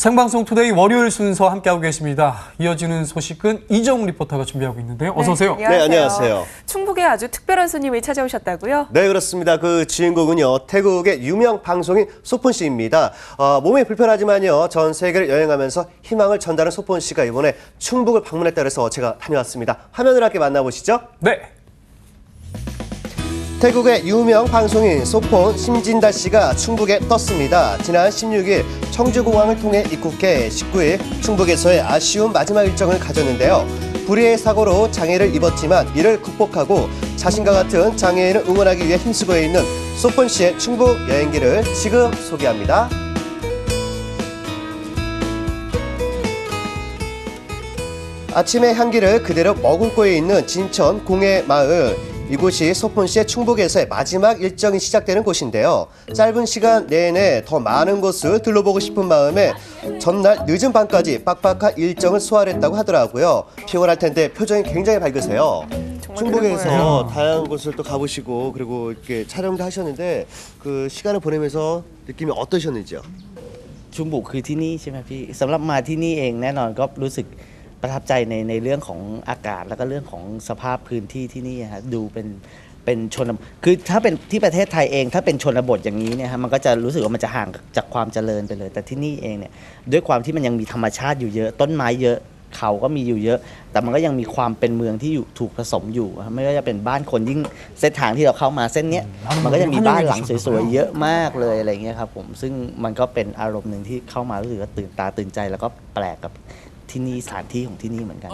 생방송 투데이 월요일 순서 함께하고 계십니다. 이어지는 소식은 이정우 리포터가 준비하고 있는데요. 어서 오세요. 네, 안녕하세요. 충북에 아주 특별한 손님이 찾아오셨다고요? 네, 그렇습니다. 그 주인공은요, 태국의 유명 방송인 소폰 씨입니다. 몸이 불편하지만요, 전 세계를 여행하면서 희망을 전달한 소폰 씨가 이번에 충북을 방문했다 그래서 제가 다녀왔습니다. 화면을 함께 만나보시죠. 네. 태국의 유명 방송인 소폰 심진다 씨가 충북에 떴습니다. 지난 16일 청주공항을 통해 입국해 19일 충북에서의 아쉬운 마지막 일정을 가졌는데요. 불의의 사고로 장애를 입었지만 이를 극복하고 자신과 같은 장애인을 응원하기 위해 힘쓰고 있는 소폰 씨의 충북 여행기를 지금 소개합니다. 아침의 향기를 그대로 머금고 있는 진천 공해 마을. 이곳이 소폰 씨의 충북에서의 마지막 일정이 시작되는 곳인데요. 짧은 시간 내내 더 많은 곳을 둘러보고 싶은 마음에 전날 늦은 밤까지 빡빡한 일정을 소화했다고 하더라고요. 피곤할 텐데 표정이 굉장히 밝으세요. 충북에서 다양한 곳을 또 가보시고 그리고 이렇게 촬영도 하셨는데 그 시간을 보내면서 느낌이 어떠셨는지요? ชุมบุกคือที่นี่ใช่ไหมพี่สำหรับมาที่นี่เองแน่นอนก็รู้สึกประทับใจในเรื่องของอากาศแล้วก็เรื่องของสภาพพื้นที่ที่นี่ฮะดูเป็นชนคือถ้าเป็นที่ประเทศไทยเองถ้าเป็นชนบทอย่างนี้เนี่ยฮะมันก็จะรู้สึกว่ามันจะห่างจากความเจริญไปเลยแต่ที่นี่เองเนี่ยด้วยความที่มันยังมีธรรมชาติอยู่เยอะต้นไม้เยอะเขาก็มีอยู่เยอะแต่มันก็ยังมีความเป็นเมืองที่อยู่ถูกผสมอยู่ไม่ว่าจะเป็นบ้านคนยิ่งเส้นทางที่เราเข้ามาเส้นเนี้ยมันก็จะมีบ้านหลังสวยๆเยอะมากเลยอะไรเงี้ยครับผมซึ่งมันก็เป็นอารมณ์หนึ่งที่เข้ามารู้สึกว่าตื่นตาตื่นใจแล้วก็แปลกกับที่นี่สถานที่ของที่นี่เหมือนกัน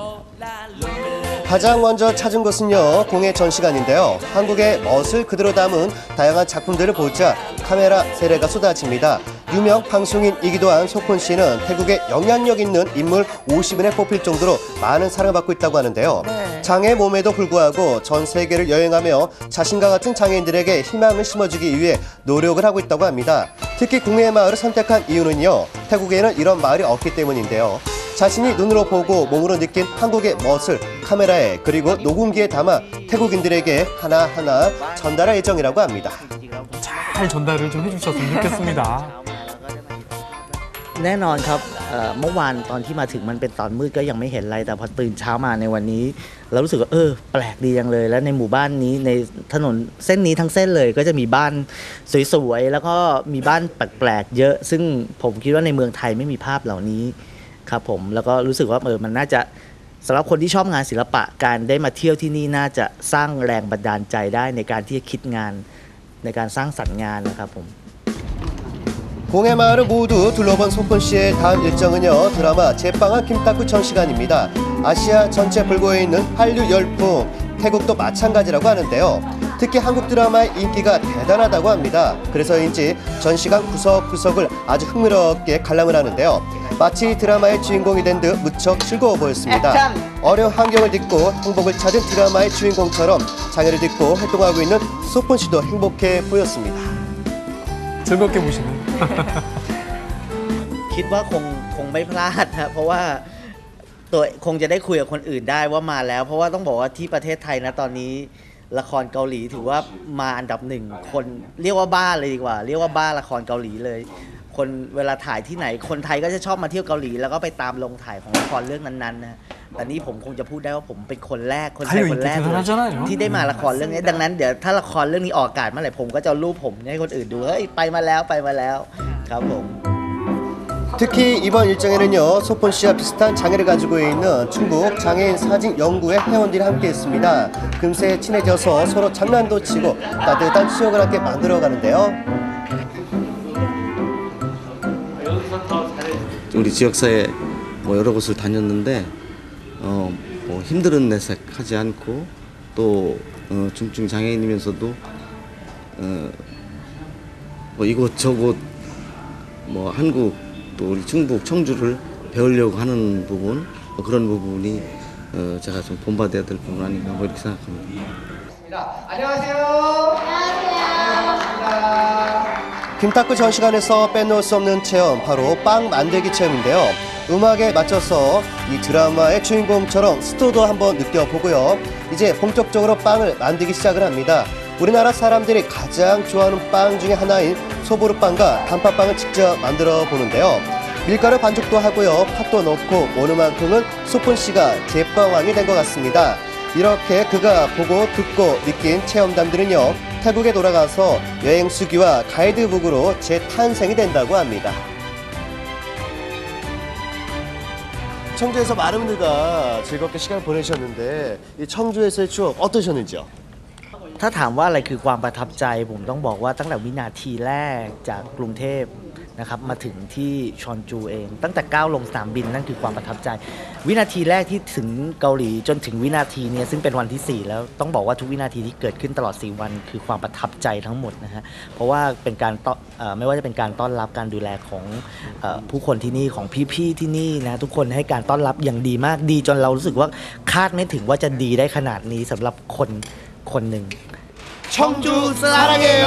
가장 먼저 찾은 곳은요, 공예 전시관인데요. 한국의 멋을 그대로 담은 다양한 작품들을 보자 카메라 세례가 쏟아집니다. 유명 방송인이기도 한 소폰 씨는 태국의 영향력 있는 인물 50인에 뽑힐 정도로 많은 사랑을 받고 있다고 하는데요. 장애 몸에도 불구하고 전 세계를 여행하며 자신과 같은 장애인들에게 희망을 심어주기 위해 노력을 하고 있다고 합니다. 특히 공예 마을을 선택한 이유는요, 태국에는 이런 마을이 없기 때문인데요. 자신이 눈으로 보고 몸으로 느낀 한국의 멋을 카메라에 그리고 녹음기에 담아 태국인들에게 하나하나 전달할 예정이라고 합니다. 잘 전달을 좀 해주셨으면 좋겠습니다. แน่นอนครับเมื่อวานตอนที่มาถึงมันเป็นตอนมืดก็ยังไม่เห็นอะไรแต่พอตื่นเช้ามาในวันนี้เรารู้สึกว่าแปลกดีจังเลยแล้วในหมู่บ้านนี้ในถนนเส้นนี้ทั้งเส้นเลยก็จะมีบ้านสวยๆแล้วก็มีบ้านแปลกๆเยอะซึ่งผมคิดว่าในเมืองไทยไม่มีภาพเหล่านี้ครับผมแล้วก็รู้สึกว่ามันน่าจะสำหรับคนที่ชอบงานศิลปะการได้มาเที่ยวที่นี่น่าจะสร้างแรงบันดาลใจได้ในการที่จะคิดงานในการสร้างสรรค์งานนะครับผม 공해 마을을 모두 둘러본 소폰 씨의 다음 일정은요, 드라마 제빵한 김탁구 전시관입니다. 아시아 전체 불고 있는 한류 열풍, 태국도 마찬가지라고 하는데요. 특히 한국 드라마의 인기가 대단하다고 합니다. 그래서인지 전시관 구석구석을 아주 흥미롭게 관람을 하는데요. 마치 드라마의 주인공이 된 듯 무척 즐거워 보였습니다. 어려운 환경을 딛고 행복을 찾은 드라마의 주인공처럼 장애를 딛고 활동하고 있는 소폰 씨도 행복해 보였습니다. 즐겁게 보시는. คิดว่าคงไม่พลาดนะเพราะว่าตัวคงจะได้คุยกับคนอื่นได้ว่ามาแล้วเพราะว่าต้องบอกว่าที่ประเทศไทยนะตอนนี้ละครเกาหลีถือว่ามาอันดับหนึ่งคนเรียกว่าบ้าเลยดีกว่าเรียกว่าบ้าละครเกาหลีเลยคนเวลาถ่ายที่ไหนคนไทยก็จะชอบมาเที่ยวเกาหลีแล้วก็ไปตามลงถ่ายของละครเรื่องนั้นๆนะแต่นี่ผมคงจะพูดได้ว่าผมเป็นคนแรกคนไทยคนแรกเลยที่ได้มาละครเรื่องนี้ดังนั้นเดี๋ยวถ้าละครเรื่องนี้ออกอากาศเมื่อไหร่ผมก็จะเอารูปผมให้คนอื่นดูเฮ้ยไปมาแล้วครับผม 특히 이번 일정에는요, 소폰 씨와 비슷한 장애를 가지고 있는 충북 장애인 사진 연구회 회원들이 함께했습니다. 금세 친해져서 서로 장난도 치고 따뜻한 추억을 함께 만들어가는데요. 우리 지역사회 여러 곳을 다녔는데 힘든 내색하지 않고 또 중증 장애인이면서도 이곳저곳 한국 또 우리 충북 청주를 배우려고 하는 부분 그런 부분이 제가 좀 본받아야 될 부분 아닌가 이렇게 생각합니다. 안녕하세요. 김탁구 전시관에서 빼놓을 수 없는 체험 바로 빵 만들기 체험인데요. 음악에 맞춰서 이 드라마의 주인공처럼 스토도 한번 느껴보고요. 이제 본격적으로 빵을 만들기 시작을 합니다. 우리나라 사람들이 가장 좋아하는 빵 중에 하나인 소보루빵과 단팥빵을 직접 만들어 보는데요. 밀가루 반죽도 하고요. 팥도 넣고 오늘만큼은 소폰 씨가 제빵왕이 된 것 같습니다. 이렇게 그가 보고 듣고 느낀 체험담들은요. 태국에 돌아가서 여행 수기와 가이드북으로 재탄생이 된다고 합니다. 청주에서 많은 분들과 즐겁게 시간을 보내셨는데 이 청주에서의 추억 어떠셨는지요? ถ้าถามว่าอะไรคือความประทับใจผมต้องบอกว่าตั้งแต่วินาทีแรกจากกรุงเทพนะครับมาถึงที่ชอนจูเอง ตั้งแต่ก้าวลงสนามบินนั่นคือความประทับใจ วินาทีแรกที่ถึงเกาหลีจนถึงวินาทีนี้ซึ่งเป็นวันที่ 4 แล้วต้องบอกว่าทุกวินาทีที่เกิดขึ้นตลอด 4 วันคือความประทับใจทั้งหมดนะฮะเพราะว่าเป็นการไม่ว่าจะเป็นการต้อนรับการดูแลของผู้คนที่นี่ของพี่ๆที่นี่นะทุกคนให้การต้อนรับอย่างดีมากดีจนเรารู้สึกว่าคาดไม่ถึงว่าจะดีได้ขนาดนี้สำหรับคนหนึ่ง 청주 사랑해요.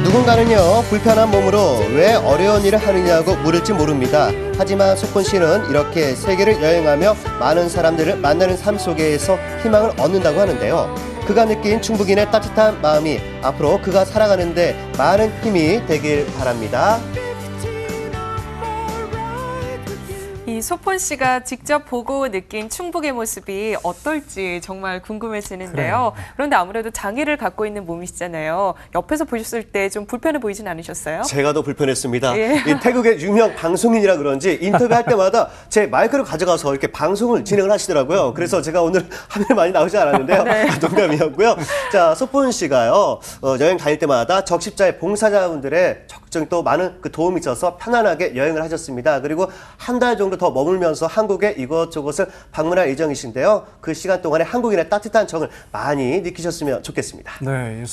누군가는요 불편한 몸으로 왜 어려운 일을 하느냐고 물을지 모릅니다. 하지만 소폰 씨는 이렇게 세계를 여행하며 많은 사람들을 만나는 삶 속에서 희망을 얻는다고 하는데요. 그가 느낀 충북인의 따뜻한 마음이 앞으로 그가 살아가는데 많은 힘이 되길 바랍니다. 이 소폰 씨가 직접 보고 느낀 충북의 모습이 어떨지 정말 궁금해지는데요. 그런데 아무래도 장애를 갖고 있는 몸이시잖아요. 옆에서 보셨을 때 좀 불편해 보이진 않으셨어요? 제가 더 불편했습니다. 예. 이 태국의 유명 방송인이라 그런지 인터뷰할 때마다 제 마이크를 가져가서 이렇게 방송을 진행을 하시더라고요. 그래서 제가 오늘 화면에 많이 나오지 않았는데요. 네. 농담이었고요. 자, 소폰 씨가요. 여행 다닐 때마다 적십자의 봉사자분들의 적극적인 또 많은 그 도움이 있어서 편안하게 여행을 하셨습니다. 그리고 한 달 정도 더 머물면서 한국의 이것저것을 방문할 예정이신데요. 그 시간 동안에 한국인의 따뜻한 정을 많이 느끼셨으면 좋겠습니다. 네.